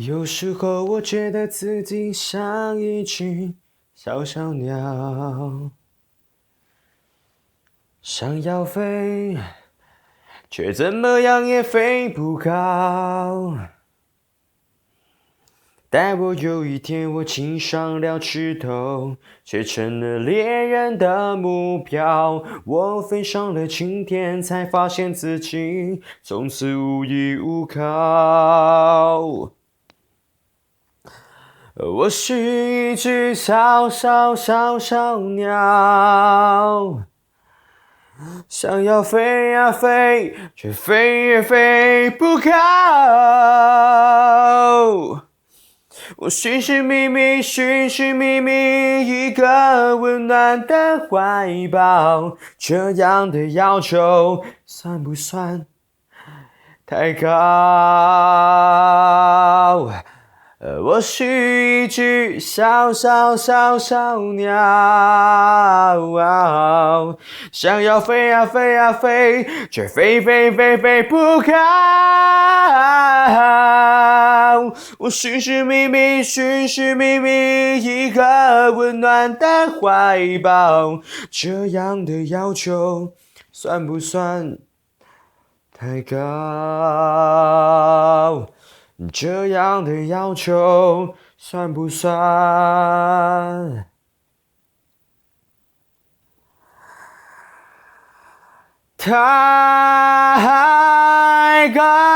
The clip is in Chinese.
有时候我觉得自己像一只小小鸟，想要飞，却怎么样也飞不高。但我有一天我亲上了枝头，却成了猎人的目标。我飞上了青天，才发现自己从此无依无靠。我是一只小小小小鸟，想要飞呀飞，却飞也飞不高。我寻寻觅觅，寻寻觅觅一个温暖的怀抱，这样的要求算不算太高？我是一只小小小小鸟，想要飞呀飞呀飞，却飞不高。我寻寻觅觅，寻寻觅觅一个温暖的怀抱，这样的要求算不算太高？这样的要求算不算太高？